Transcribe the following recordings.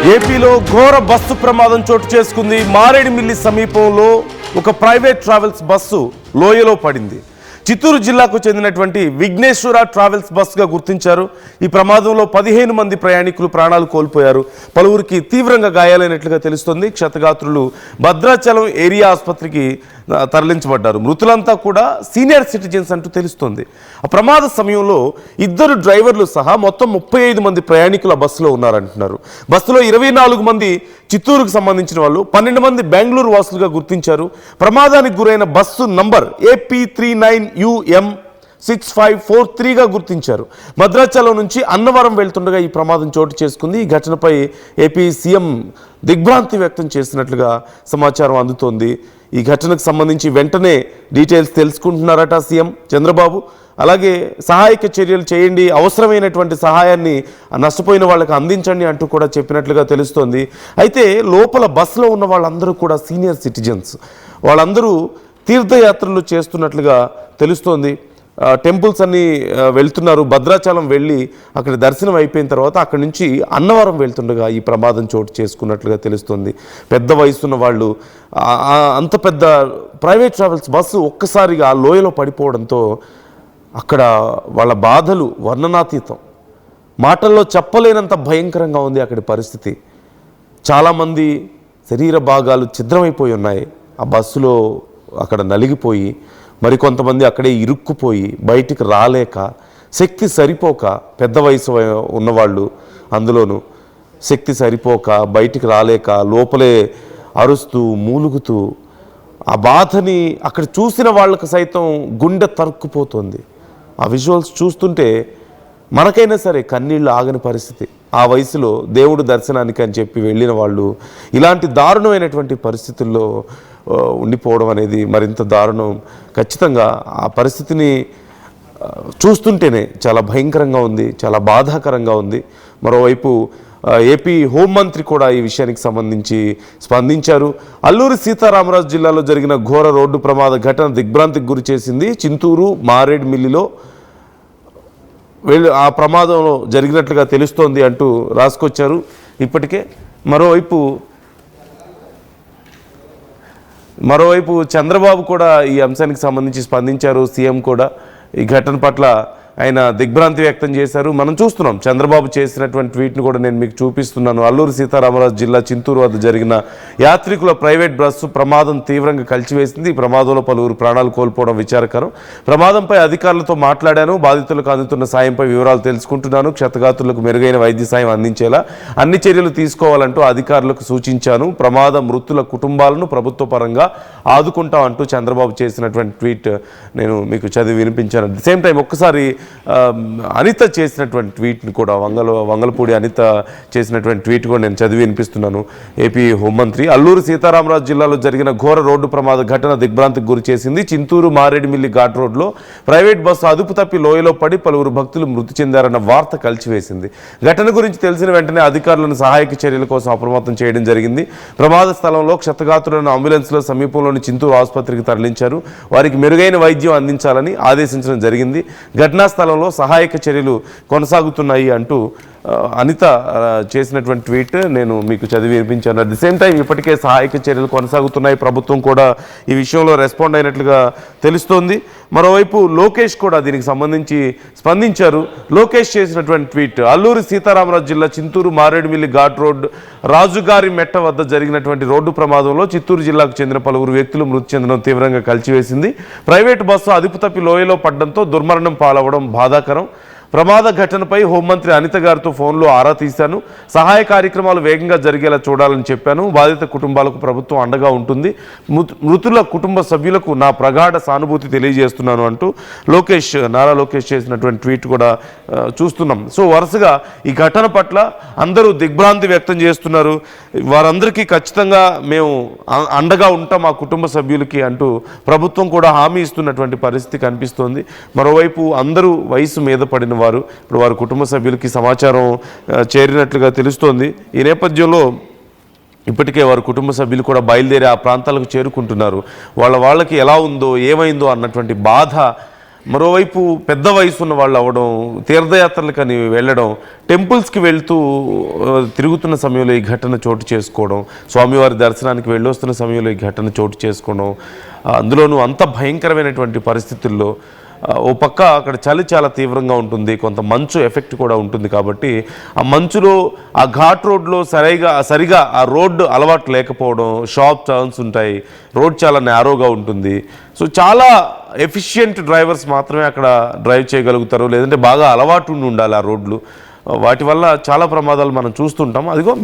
ఏపీలో ఘోర బస్సు ప్రమాదం చోటు చేసుకుంది. మారేడుమిల్లి సమీపంలో ఒక ప్రైవేట్ ట్రావెల్స్ బస్సు లోయలో పడింది. చిత్తూరు జిల్లాకు చెందినటువంటి విఘ్నేశ్వర ట్రావెల్స్ బస్సుగా గుర్తించారు. ఈ ప్రమాదంలో 15 మంది ప్రయాణికులు ప్రాణాలు కోల్పోయారు. పలువురికి తీవ్రంగా గాయాలైనట్లుగా తెలుస్తోంది. క్షతగాత్రులు భద్రాచలం ఏరియా ఆసుపత్రికి తరలించబడ్డారు. మృతులంతా కూడా సీనియర్ సిటిజన్స్ అంటూ తెలుస్తోంది. ఆ ప్రమాద సమయంలో 2 డ్రైవర్లు సహా మొత్తం 35 మంది ప్రయాణికులు ఆ బస్సులో ఉన్నారంటున్నారు. బస్సులో 24 మంది చిత్తూరుకు సంబంధించిన వాళ్ళు, 12 మంది బెంగళూరు వాసులుగా గుర్తించారు. ప్రమాదానికి గురైన బస్సు నంబర్ AP39UM6543గా గుర్తించారు. భద్రాచలం నుంచి అన్నవరం వెళ్తుండగా ఈ ప్రమాదం చోటు చేసుకుంది. ఈ ఘటనపై ఏపీ సీఎం దిగ్భ్రాంతి వ్యక్తం చేసినట్లుగా సమాచారం అందుతోంది. ఈ ఘటనకు సంబంధించి వెంటనే డీటెయిల్స్ తెలుసుకుంటున్నారట సీఎం చంద్రబాబు. అలాగే సహాయక చర్యలు చేయండి, అవసరమైనటువంటి సహాయాన్ని నష్టపోయిన వాళ్ళకి అందించండి అంటూ కూడా చెప్పినట్లుగా తెలుస్తోంది. అయితే లోపల బస్సులో ఉన్న వాళ్ళందరూ కూడా సీనియర్ సిటిజన్స్. వాళ్ళందరూ తీర్థయాత్రలు చేస్తున్నట్లుగా తెలుస్తోంది. టెంపుల్స్ అన్నీ వెళ్తున్నారు. భద్రాచలం వెళ్ళి అక్కడ దర్శనం అయిపోయిన తర్వాత అక్కడి నుంచి అన్నవరం వెళ్తుండగా ఈ ప్రమాదం చోటు చేసుకున్నట్లుగా తెలుస్తుంది. పెద్ద వయసున్న వాళ్ళు, అంత పెద్ద ప్రైవేట్ ట్రావెల్స్ బస్సు ఒక్కసారిగా ఆ లోయలో పడిపోవడంతో అక్కడ వాళ్ళ బాధలు వర్ణనాతీతం. మాటల్లో చెప్పలేనంత భయంకరంగా ఉంది అక్కడి పరిస్థితి. చాలామంది శరీర భాగాలు ఛిద్రమైపోయి ఉన్నాయి. ఆ బస్సులో అక్కడ నలిగిపోయి, మరికొంతమంది అక్కడే ఇరుక్కుపోయి బయటికి రాలేక, శక్తి సరిపోక, పెద్ద వయసు ఉన్నవాళ్ళు అందులోనూ శక్తి సరిపోక బయటికి రాలేక లోపలే అరుస్తూ మూలుగుతూ ఆ బాధని అక్కడ చూసిన వాళ్ళకు సైతం గుండె తరుక్కుపోతుంది. ఆ విజువల్స్ చూస్తుంటే మనకైనా సరే కన్నీళ్ళు ఆగని పరిస్థితి. ఆ వయసులో దేవుడు దర్శనానికి అని చెప్పి వెళ్ళిన వాళ్ళు ఇలాంటి దారుణమైనటువంటి పరిస్థితుల్లో ఉండిపోవడం అనేది మరింత దారుణం. ఖచ్చితంగా ఆ పరిస్థితిని చూస్తుంటేనే చాలా భయంకరంగా ఉంది, చాలా బాధాకరంగా ఉంది. మరోవైపు ఏపీ హోంమంత్రి కూడా ఈ విషయానికి సంబంధించి స్పందించారు. అల్లూరి సీతారామరాజు జిల్లాలో జరిగిన ఘోర రోడ్డు ప్రమాద ఘటన దిగ్భ్రాంతికి గురి చేసింది. చింతూరు మారేడుమిల్లిలో ఆ ప్రమాదంలో జరిగినట్లుగా తెలుస్తోంది అంటూ రాసుకొచ్చారు ఇప్పటికే. మరోవైపు చంద్రబాబు కూడా ఈ అంశానికి సంబంధించి స్పందించారు. సీఎం కూడా ఈ ఘటన పట్ల ఆయన దిగ్భ్రాంతి వ్యక్తం చేశారు. మనం చూస్తున్నాం చంద్రబాబు చేసినటువంటి ట్వీట్ను కూడా నేను మీకు చూపిస్తున్నాను. అల్లూరి సీతారామరాజు జిల్లా చింతూరు వద్ద జరిగిన యాత్రికుల ప్రైవేట్ బస్సు ప్రమాదం తీవ్రంగా కలిచివేసింది. ఈ ప్రమాదంలో పలువురు ప్రాణాలు కోల్పోవడం విచారకరం. ప్రమాదంపై అధికారులతో మాట్లాడాను. బాధితులకు అందుతున్న సాయంపై వివరాలు తెలుసుకుంటున్నాను. క్షతగాత్రులకు మెరుగైన వైద్య సాయం అందించేలా అన్ని చర్యలు తీసుకోవాలంటూ అధికారులకు సూచించాను. ప్రమాద మృతుల కుటుంబాలను ప్రభుత్వ పరంగా ఆదుకుంటామంటూ చంద్రబాబు చేసినటువంటి ట్వీట్ నేను మీకు చదివి వినిపించాను. అట్ ది సేమ్ టైం ఒక్కసారి అనిత చేసినటువంటి ట్వీట్ని కూడా, వంగలపూడి అనిత చేసినటువంటి ట్వీట్ కూడా నేను చదివి వినిపిస్తున్నాను. ఏపీ హోంమంత్రి, అల్లూరు సీతారామరాజు జిల్లాలో జరిగిన ఘోర రోడ్డు ప్రమాద ఘటన దిగ్భ్రాంతికి గురి చేసింది. చింతూరు మారేడుమిల్లి ఘాట్ రోడ్లో ప్రైవేట్ బస్సు అదుపు తప్పి లోయలో పడి పలువురు భక్తులు మృతి చెందారన్న వార్త కలిచివేసింది. ఘటన గురించి తెలిసిన వెంటనే అధికారులను సహాయక చర్యల కోసం అప్రమత్తం చేయడం జరిగింది. ప్రమాద స్థలంలో క్షతగాత్రులను అంబులెన్స్లో సమీపంలోని చింతూరు ఆసుపత్రికి తరలించారు. వారికి మెరుగైన వైద్యం అందించాలని ఆదేశించడం జరిగింది. ఘటనా స్థలంలో సహాయక చర్యలు కొనసాగుతున్నాయి అంటూ అనిత చేసినటువంటి ట్వీట్ నేను మీకు చదివి వినిపించాను. అట్ ది సేమ్ టైం ఇప్పటికే సహాయక చర్యలు కొనసాగుతున్నాయి. ప్రభుత్వం కూడా ఈ విషయంలో రెస్పాండ్ అయినట్లుగా తెలుస్తోంది. మరోవైపు లోకేష్ కూడా దీనికి సంబంధించి స్పందించారు. లోకేష్ చేసినటువంటి ట్వీట్, అల్లూరి సీతారామరాజు జిల్లా చింతూరు మారేడుమిల్లి ఘాట్ రోడ్ రాజుగారి మెట్ట వద్ద జరిగినటువంటి రోడ్డు ప్రమాదంలో చిత్తూరు జిల్లాకు చెందిన పలువురు వ్యక్తులు మృతి చెందడం తీవ్రంగా కలిచివేసింది. ప్రైవేటు బస్సు అదుపు తప్పి లోయలో పడడంతో దుర్మరణం పాలవడం బాధాకరం. ప్రమాద ఘటనపై హోంమంత్రి అనిత గారితో ఫోన్లో ఆరా తీశాను. సహాయ కార్యక్రమాలు వేగంగా జరిగేలా చూడాలని చెప్పాను. బాధిత కుటుంబాలకు ప్రభుత్వం అండగా ఉంటుంది. మృతుల కుటుంబ సభ్యులకు నా ప్రగాఢ సానుభూతి తెలియజేస్తున్నాను అంటూ నారా లోకేష్ చేసినటువంటి ట్వీట్ కూడా చూస్తున్నాం. సో వరుసగా ఈ ఘటన పట్ల అందరూ దిగ్భ్రాంతి వ్యక్తం చేస్తున్నారు. వారందరికీ ఖచ్చితంగా మేము అండగా ఉంటాం ఆ కుటుంబ సభ్యులకి అంటూ ప్రభుత్వం కూడా హామీ ఇస్తున్నటువంటి పరిస్థితి కనిపిస్తోంది. మరోవైపు అందరూ వయసు మీద పడిన వారు ఇప్పుడు వారి కుటుంబ సభ్యులకి సమాచారం చేరినట్లుగా తెలుస్తోంది. ఈ నేపథ్యంలో ఇప్పటికే వారి కుటుంబ సభ్యులు కూడా బయలుదేరి ఆ ప్రాంతాలకు చేరుకుంటున్నారు. వాళ్ళకి ఎలా ఉందో ఏమైందో అన్నటువంటి బాధ మరోవైపు పెద్ద వయసు ఉన్న వాళ్ళు అవ్వడం, తీర్థయాత్రలకని వెళ్ళడం, టెంపుల్స్కి వెళ్తూ తిరుగుతున్న సమయంలో ఈ ఘటన చోటు చేసుకోవడం, స్వామివారి దర్శనానికి వెళ్ళొస్తున్న సమయంలో ఈ ఘటన చోటు చేసుకోవడం, అందులోనూ అంత భయంకరమైనటువంటి పరిస్థితుల్లో ఓ పక్క అక్కడ చలి చాలా తీవ్రంగా ఉంటుంది, కొంత మంచు ఎఫెక్ట్ కూడా ఉంటుంది. కాబట్టి ఆ మంచులో ఆ ఘాట్ రోడ్లో సరిగా ఆ రోడ్డు అలవాటు లేకపోవడం, షార్ప్ టర్న్స్ ఉంటాయి, రోడ్ చాలా నేరోగా ఉంటుంది. సో చాలా ఎఫిషియెంట్ డ్రైవర్స్ మాత్రమే అక్కడ డ్రైవ్ చేయగలుగుతారు, లేదంటే బాగా అలవాటు ఉండాలి ఆ రోడ్లు. వాటి వల్ల చాలా ప్రమాదాలు మనం చూస్తుంటాం. అదిగో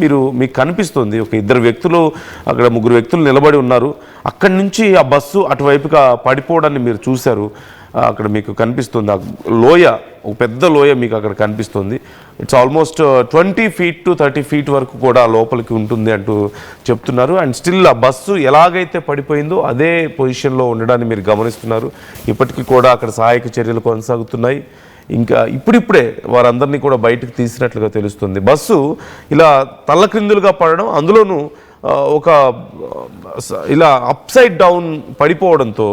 మీకు కనిపిస్తుంది, ఒక ఇద్దరు వ్యక్తులు అక్కడ, ముగ్గురు వ్యక్తులు నిలబడి ఉన్నారు. అక్కడి నుంచి ఆ బస్సు అటువైపుగా పడిపోవడాన్ని మీరు చూశారు. అక్కడ మీకు కనిపిస్తుంది ఆ లోయ, ఒక పెద్ద లోయ మీకు అక్కడ కనిపిస్తుంది. It's almost 20 feet to 30 feet వరకు కూడా లోపలికి ఉంటుంది అంటూ చెప్తున్నారు. అండ్ స్టిల్ ఆ బస్సు ఎలాగైతే పడిపోయిందో అదే పొజిషన్లో ఉండడాన్ని మీరు గమనిస్తున్నారు. ఇప్పటికీ కూడా అక్కడ సహాయక చర్యలు కొనసాగుతున్నాయి. ఇంకా ఇప్పుడిప్పుడే వారందరినీ కూడా బయటకు తీసినట్లుగా తెలుస్తుంది. బస్సు ఇలా తల్లక్రిందులుగా పడడం, అందులోనూ ఒక ఇలా అప్సైడ్ డౌన్ పడిపోవడంతో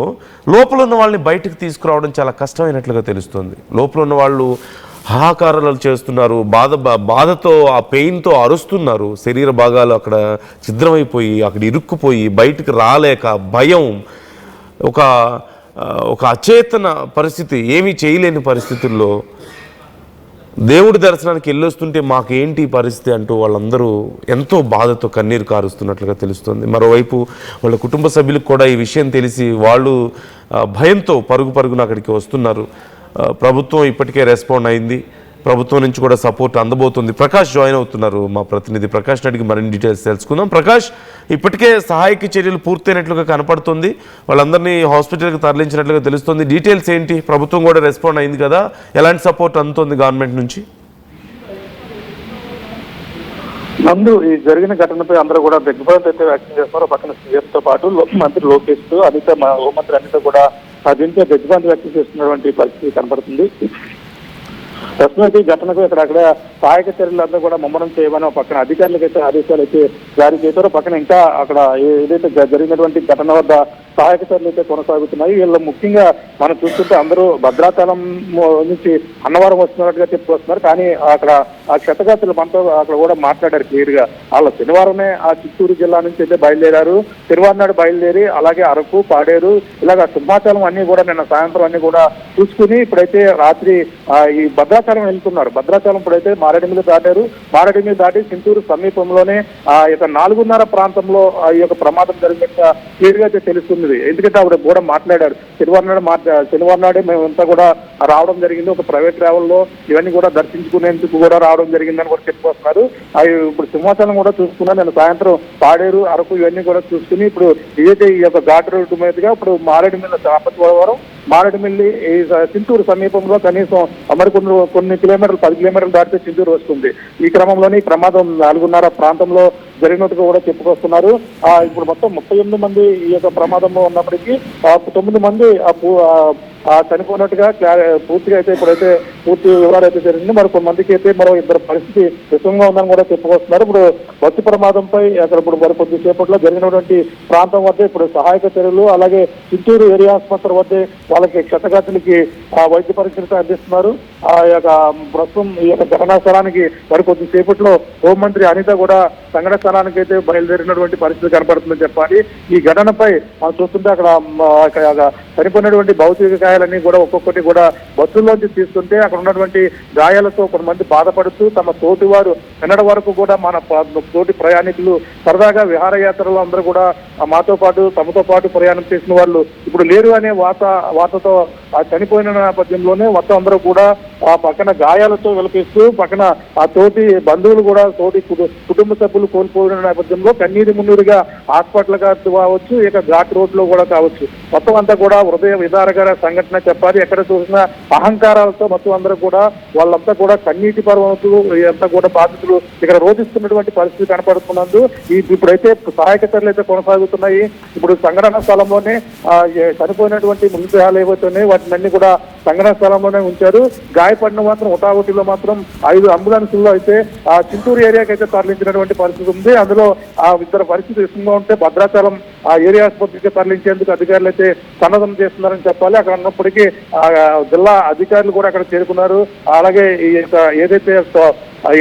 లోపల ఉన్న వాళ్ళని బయటకు తీసుకురావడం చాలా కష్టమైనట్లుగా తెలుస్తుంది. లోపల ఉన్న వాళ్ళు హాహాకారాలు చేస్తున్నారు, బాధతో ఆ పెయిన్తో అరుస్తున్నారు. శరీర భాగాలు అక్కడ ఛిద్రమైపోయి, అక్కడ ఇరుక్కుపోయి బయటకు రాలేక భయం, ఒక అచేతన పరిస్థితి, ఏమీ చేయలేని పరిస్థితుల్లో దేవుడి దర్శనానికి వెళ్ళొస్తుంటే మాకేంటి పరిస్థితి అంటూ వాళ్ళందరూ ఎంతో బాధతో కన్నీరు కారుస్తున్నట్లుగా తెలుస్తుంది. మరోవైపు వాళ్ళ కుటుంబ సభ్యులకు కూడా ఈ విషయం తెలిసి వాళ్ళు భయంతో పరుగున అక్కడికి వస్తున్నారు. ప్రభుత్వం ఇప్పటికే రెస్పాండ్ అయింది, ప్రభుత్వం నుంచి కూడా సపోర్ట్ అందబోతుంది. ప్రకాష్ జాయిన్ అవుతున్నారు, మా ప్రతినిధి ప్రకాష్ అడిగి మరిన్ని డీటెయిల్స్ తెలుసుకుందాం. ప్రకాష్, ఇప్పటికే సహాయక చర్యలు పూర్తయినట్లుగా కనపడుతుంది, వాళ్ళందరినీ హాస్పిటల్కి తరలించినట్లుగా తెలుస్తుంది. డీటెయిల్స్ ఏంటి? ప్రభుత్వం కూడా రెస్పాండ్ అయింది కదా, ఎలాంటి సపోర్ట్ అందుతుంది గవర్నమెంట్ నుంచి? ఈ జరిగిన ఘటనపై అందరూ కూడా దిగ్భ్రాంతి అయితే వ్యక్తం చేస్తున్నారు. పక్కన సీఎంతో పాటు మంత్రి లోకేష్, హోంమంత్రి అనిత కూడా దీంతో దిగ్భ్రాంతి వ్యక్తం చేస్తున్నటువంటి పరిస్థితి కనపడుతుంది. ప్రస్తుతం ఈ ఘటనకు అక్కడ సహాయక చర్యలంతా కూడా ముమ్మరం చేయమని పక్కన అధికారులకైతే ఆదేశాలు అయితే జారీ చేశారో, పక్కన ఇంకా అక్కడ ఏదైతే జరిగినటువంటి ఘటన వద్ద సహాయక చర్యలు అయితే కొనసాగుతున్నాయి. వీళ్ళు ముఖ్యంగా మనం చూస్తుంటే అందరూ భద్రాచలం నుంచి అన్నవరం వస్తున్నట్టుగా చెప్పుకొస్తున్నారు. కానీ అక్కడ ఆ క్షతగాతులు మనతో అక్కడ కూడా మాట్లాడారు క్లియర్ గా. వాళ్ళు శనివారమే ఆ చిత్తూరు జిల్లా నుంచి అయితే బయలుదేరారు, శనివారం నాడు బయలుదేరి అలాగే అరకు, పాడేరు, ఇలాగ సింహాచలం అన్ని కూడా నిన్న సాయంత్రం అన్ని కూడా చూసుకుని ఇప్పుడైతే రాత్రి ఈ భద్రాచలం వెళ్తున్నారు. భద్రాచలం ఇప్పుడైతే మారేడుమిల్లి దాటారు. మారేడుమిల్లి దాటి చింతూరు సమీపంలోనే ఆ యొక్క 4:30 ప్రాంతంలో ఈ యొక్క ప్రమాదం జరిగినట్టుగా క్లియర్ గా అయితే తెలుస్తుంది. ఎందుకంటే ఆవిడ కూడా మాట్లాడారు, శనివారం నాడే మేమంతా కూడా రావడం జరిగింది, ఒక ప్రైవేట్ ట్రావెల్లో ఇవన్నీ కూడా దర్శించుకునేందుకు కూడా రావడం జరిగిందని కూడా చెప్పుకొస్తున్నారు. ఇప్పుడు సింహాచలం కూడా చూసుకున్నా, నేను సాయంత్రం పాడేరు, అరకు ఇవన్నీ కూడా చూసుకుని ఇప్పుడు ఏదైతే ఈ యొక్క ఘాట్ రోడ్డు మీదుగా ఇప్పుడు మారేడుమిల్లి, చాపతివరం, మారేడుమిల్లి, ఈ చింతూరు సమీపంలో కనీసం కొన్ని కిలోమీటర్లు, 10 కిలోమీటర్లు దాటితే చింతూరు వస్తుంది. ఈ క్రమంలోనే ఈ ప్రమాదం 4:30 ప్రాంతంలో జరిగినట్టుగా కూడా చెప్పుకొస్తున్నారు. ఇప్పుడు మొత్తం 38 మంది ఈ యొక్క ప్రమాదంలో ఉన్నప్పటికీ 9 మంది చనిపోయినట్టుగా పూర్తిగా అయితే ఇప్పుడైతే పూర్తి వివరాలు అయితే జరిగింది. మరి కొంతమందికి అయితే మరో ఇద్దరు పరిస్థితి విషమంగా ఉందని కూడా చెప్పుకొస్తున్నారు. ఇప్పుడు బస్సు ప్రమాదంపై అక్కడ ఇప్పుడు మరి కొద్దిసేపట్లో జరిగినటువంటి ప్రాంతం వద్ద ఇప్పుడు సహాయక చర్యలు, అలాగే చిత్తూరు ఏరియా ఆసుపత్రి వద్ద వాళ్ళకి క్షతగాతులకి వైద్య పరీక్షలు అందిస్తున్నారు. ఆ యొక్క ప్రస్తుతం ఈ యొక్క ఘటనా స్థలానికి మరి కొద్దిసేపట్లో హోంమంత్రి అనిత కూడా సంఘటన స్థలానికి అయితే బయలుదేరినటువంటి పరిస్థితి కనపడుతుందని చెప్పాలి. ఈ ఘటనపై మనం చూస్తుంటే అక్కడ చనిపోయినటువంటి భౌతిక గాయాలన్నీ కూడా ఒక్కొక్కటి కూడా బస్సుల్లోంచి తీసుకుంటే అక్కడ ఉన్నటువంటి గాయాలతో కొంతమంది బాధపడుతూ తమ తోటి వారు నిన్నటి వరకు కూడా మన తోటి ప్రయాణికులు సరదాగా విహారయాత్రలో అందరూ కూడా మాతో పాటు తమతో పాటు ప్రయాణం చేసిన వాళ్ళు ఇప్పుడు లేరు అనే వార్తతో చనిపోయిన నేపథ్యంలోనే మొత్తం అందరూ కూడా ఆ పక్కన గాయాలతో విలపిస్తూ పక్కన ఆ తోటి బంధువులు కూడా తోటి కుటుంబ సభ్యులు కోల్పోయిన నేపథ్యంలో కన్నీరు మున్నీరుగా హాస్పిటల్ కావచ్చు, ఇక ఘాట్ రోడ్ లో కూడా కావచ్చు, మొత్తం అంతా కూడా హృదయ విదారకర సంఘటన చెప్పాలి. ఎక్కడ చూసినా అహంకారాలతో మొత్తం అందరూ కూడా వాళ్ళంతా కూడా కన్నీటి పర్వతులు అంతా కూడా బాధితులు ఇక్కడ రోధిస్తున్నటువంటి పరిస్థితి కనపడుతున్నందు ఇప్పుడైతే సహాయక చర్యలు అయితే కొనసాగుతున్నాయి. ఇప్పుడు సంఘటన స్థలంలోనే చనిపోయినటువంటి మృతదేహాలు ఏవైతున్నాయి వాటిని అన్ని కూడా సంఘటన స్థలంలోనే ఉంచారు. గాయపడిన మాత్రం ఉటావుటిలో మాత్రం 5 అంబులెన్సుల్లో అయితే చిత్తూరు ఏరియాకి అయితే తరలించినటువంటి పరిస్థితి ఉంది. అందులో ఇద్దరు పరిస్థితి విషయంగా ఉంటే భద్రాచలం ఆ ఏరియా ఆసుపత్రికి తరలించేందుకు అధికారులు అయితే సన్నద్ధం చేస్తున్నారని చెప్పాలి. అక్కడ ఉన్నప్పటికీ జిల్లా అధికారులు కూడా అక్కడ చేరుకున్నారు. అలాగే ఈ ఏదైతే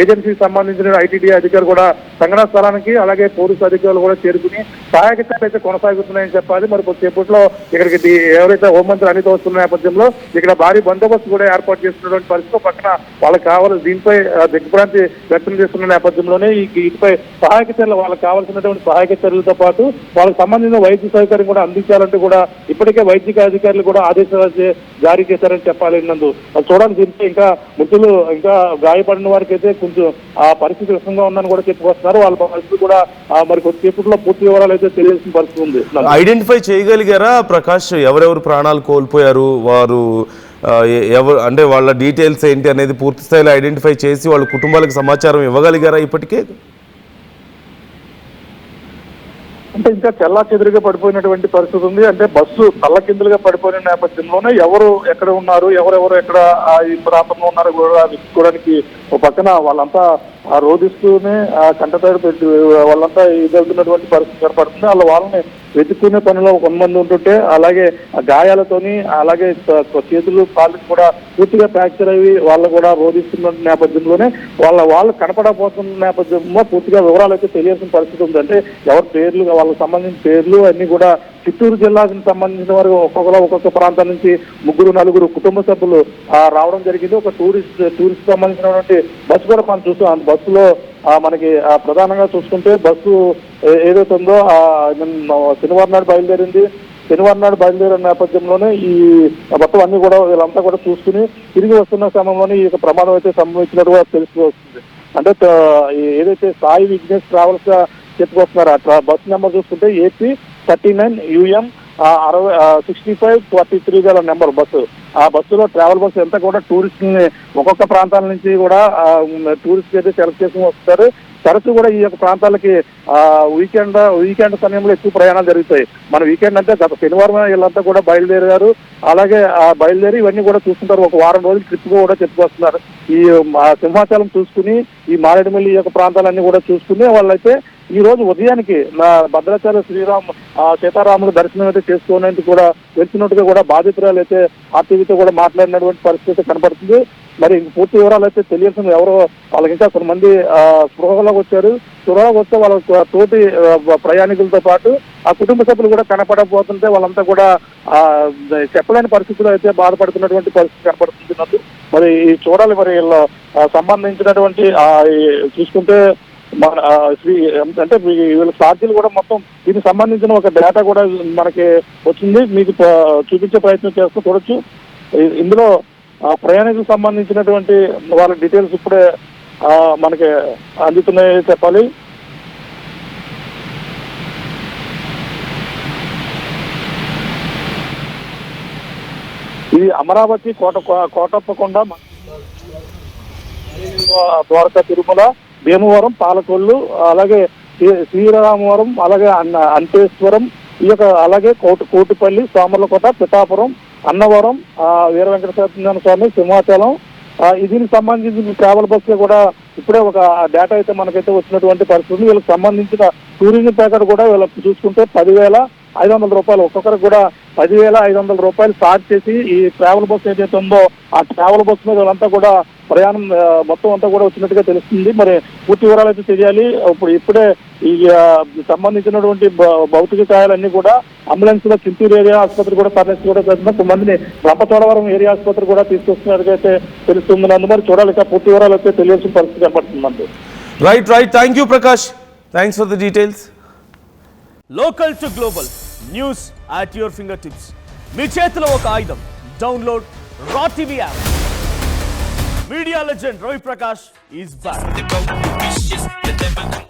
ఏజెన్సీకి సంబంధించిన ఐటీడీ అధికారులు కూడా సంఘటనా స్థలానికి అలాగే పోలీసు అధికారులు కూడా చేరుకుని సహాయక చర్యలు అయితే కొనసాగుతున్నాయని చెప్పాలి. మరి కొద్దిసేపట్లో ఇక్కడికి ఎవరైతే హోంమంత్రి అనిత వస్తున్న నేపథ్యంలో ఇక్కడ భారీ బందోబస్తు కూడా ఏర్పాటు చేస్తున్నటువంటి పరిస్థితి పక్కన వాళ్ళకి కావాలి దీనిపై దిగ్భ్రాంతి వ్యక్తం చేస్తున్న నేపథ్యంలోనే వీటిపై సహాయక చర్యలు వాళ్ళకి కావాల్సినటువంటి సహాయక చర్యలతో పాటు వాళ్ళకి సంబంధించిన వైద్య సౌకర్యం కూడా అందించాలంటూ కూడా ఇప్పటికే వైద్య అధికారులు కూడా ఆదేశాలు జారీ చేశారని చెప్పాలి. నందు చూడాలి దీనిపై ఇంకా మృతులు ఇంకా గాయపడిన వారికి అయితే కొంచెం ఆ పరిస్థితి విషమంగా ఉందని కూడా చెప్పుకొస్తున్నారు. వాళ్ళ పరిస్థితి కూడా మరి కొద్దిసేపట్లో పూర్తి వివరాలు అయితే తెలియాల్సిన పరిస్థితి ఉంది. ఐడెంటిఫై చేయగలిగారా ప్రకాష్ ఎవరెవరు ప్రాణాలు కోల్పోయారు, వారు ఎవరు అంటే వాళ్ళ డీటెయిల్స్ ఏంటి అనేది పూర్తి స్థాయిలో ఐడెంటిఫై చేసి వాళ్ళ కుటుంబాలకు సమాచారం ఇవ్వగలిగారా ఇప్పటికే? అంటే ఇంకా చెల్లా చెదురుగా పడిపోయినటువంటి పరిస్థితి ఉంది. అంటే బస్సు తల్లకిందులుగా పడిపోయిన నేపథ్యంలోనే ఎవరు ఎక్కడ ఉన్నారు, ఎవరెవరు ఎక్కడ ఈ ప్రాంతంలో ఉన్నారు కూడా వెతుక్కోవడానికి ఒక పక్కన వాళ్ళంతా రోధిస్తూనే కంటతడి పెట్టి వాళ్ళంతా ఇదవుతున్నటువంటి పరిస్థితి ఏర్పడుతుంది. వాళ్ళని వెతుక్కునే పనిలో కొంతమంది ఉంటుంటే అలాగే గాయాలతోని అలాగే చేతులు కాళ్ళు కూడా పూర్తిగా ఫ్రాక్చర్ అయ్యి వాళ్ళు కూడా రోధిస్తున్న నేపథ్యంలోనే వాళ్ళు కనపడకపోతున్న నేపథ్యంలో పూర్తిగా వివరాలు అయితే తెలియాల్సిన పరిస్థితి ఉంది. అంటే ఎవరి పేర్లు వాళ్ళకి సంబంధించిన పేర్లు అన్ని కూడా చిత్తూరు జిల్లాకు సంబంధించిన వారు ఒక్కొక్క ప్రాంతం నుంచి 3-4 కుటుంబ సభ్యులు రావడం జరిగింది. ఒక టూరిస్ట్ సంబంధించినటువంటి బస్సు కూడా మనం చూస్తాం. బస్సులో మనకి ప్రధానంగా చూసుకుంటే బస్సు ఏదైతే ఉందో శనివారం నాడు బయలుదేరింది. శనివారం నాడు బయలుదేరిన నేపథ్యంలోనే ఈ మొత్తం అన్ని కూడా వీళ్ళంతా కూడా చూసుకుని తిరిగి వస్తున్న సమయంలోనే ఈ యొక్క ప్రమాదం అయితే సంభవించినట్టుగా తెలుస్తూ వస్తుంది. అంటే ఏదైతే సాయి విఘ్నేష్ ట్రావెల్స్ గా చెప్పుకొస్తున్నారు ఆ బస్సు నెంబర్ చూసుకుంటే AP 39 UM 6543 గల నెంబర్ బస్సు. ఆ బస్సులో ట్రావెల్ బస్సు ఎంత కూడా టూరిస్ట్ ని ఒక్కొక్క ప్రాంతాల నుంచి కూడా టూరిస్ట్ అయితే సెలెక్ట్ చేసుకుని వస్తారు. తరచూ కూడా ఈ యొక్క ప్రాంతాలకి వీకెండ్ సమయంలో ఎక్కువ ప్రయాణాలు జరుగుతాయి. మన వీకెండ్ అంటే గత శనివారం వీళ్ళంతా కూడా బయలుదేరారు. అలాగే బయలుదేరి ఇవన్నీ కూడా చూసుకుంటారు. ఒక వారం రోజులు ట్రిప్ కూడా చెప్పుకొస్తున్నారు. ఈ సింహాచలం చూసుకుని ఈ మారేడుమిల్లి ఈ యొక్క ప్రాంతాలన్నీ కూడా చూసుకుని వాళ్ళైతే ఈ రోజు ఉదయానికి భద్రాచల సీతారాములు దర్శనం అయితే చేసుకోవడానికి కూడా వెళ్తున్నట్టుగా కూడా బాధితురాలు అయితే ఆర్టీవీతో కూడా మాట్లాడినటువంటి పరిస్థితి కనపడుతుంది. మరి పూర్తి వివరాలు అయితే తెలియాల్సింది ఎవరో వాళ్ళకి ఇంకా కొంతమంది స్పృహలోకి వచ్చారు. స్పృహలోకి వస్తే వాళ్ళ తోటి ప్రయాణికులతో పాటు ఆ కుటుంబ సభ్యులు కూడా కనపడకపోతుంటే వాళ్ళంతా కూడా చెప్పలేని పరిస్థితుల్లో అయితే బాధపడుతున్నటువంటి పరిస్థితి కనపడుతుంది నాకు. మరి చూడాలి మరి వీళ్ళు సంబంధించినటువంటి చూసుకుంటే మన అంటే వీళ్ళ ఛార్జీలు కూడా మొత్తం దీనికి సంబంధించిన ఒక డేటా కూడా మనకి వచ్చింది. మీకు చూపించే ప్రయత్నం చేస్తూ చూడొచ్చు. ఇందులో ప్రయాణికులకు సంబంధించినటువంటి వాళ్ళ డీటెయిల్స్ ఇప్పుడే మనకి అందుతున్నాయి చెప్పాలి. ఇది అమరావతి కోటప్పకొండ ద్వారకా తిరుమల భీమవరం పాలకొల్లు అలాగే శ్రీరామవరం అలాగే అంతేశ్వరం ఈ యొక్క అలాగే కోటిపల్లి సోమర్లకోట పిఠాపురం అన్నవరం వీర వెంకటేశ్వర స్వామి సింహాచలం దీనికి సంబంధించిన ట్రావెల్ బస్సు కూడా ఇప్పుడే ఒక డేటా అయితే మనకైతే వచ్చినటువంటి పరిస్థితి. వీళ్ళకి సంబంధించిన టూరిజం ప్యాకెట్ కూడా వీళ్ళకి చూసుకుంటే 10,500 రూపాయలు ఒక్కొక్కరికి కూడా 10,500 రూపాయలు స్టార్ట్ చేసి ఈ ట్రావెల్ బస్సు ఏదైతే ఉందో ఆ ట్రావెల్ బస్సు మీద వాళ్ళంతా కూడా ప్రయాణం మొత్తం అంతా కూడా వచ్చినట్టుగా తెలుస్తుంది. మరి పూర్తి వివరాలు అయితే తెలియాలి. ఇప్పుడే ఈ సంబంధించినటువంటి భౌతిక కాయాలన్నీ కూడా అంబులెన్స్ లో చిత్తూరు ఏరియా ఆసుపత్రి కూడా తరలించి కూడా కొంతమందిని రంపచోడవరం ఏరియా ఆసుపత్రి కూడా తీసుకొస్తున్నట్టుగా అయితే తెలుస్తుంది. అందుమరి చూడాలి పూర్తి వివరాలు అయితే తెలియాల్సిన పరిస్థితి కనబడుతుందండి. Right thank you Prakash, thanks for the details. Local to global news at your finger tips. మీ చేతిలో ఒక ఆయుధం. Download raw TV app. Media legend Ravi Prakash is back.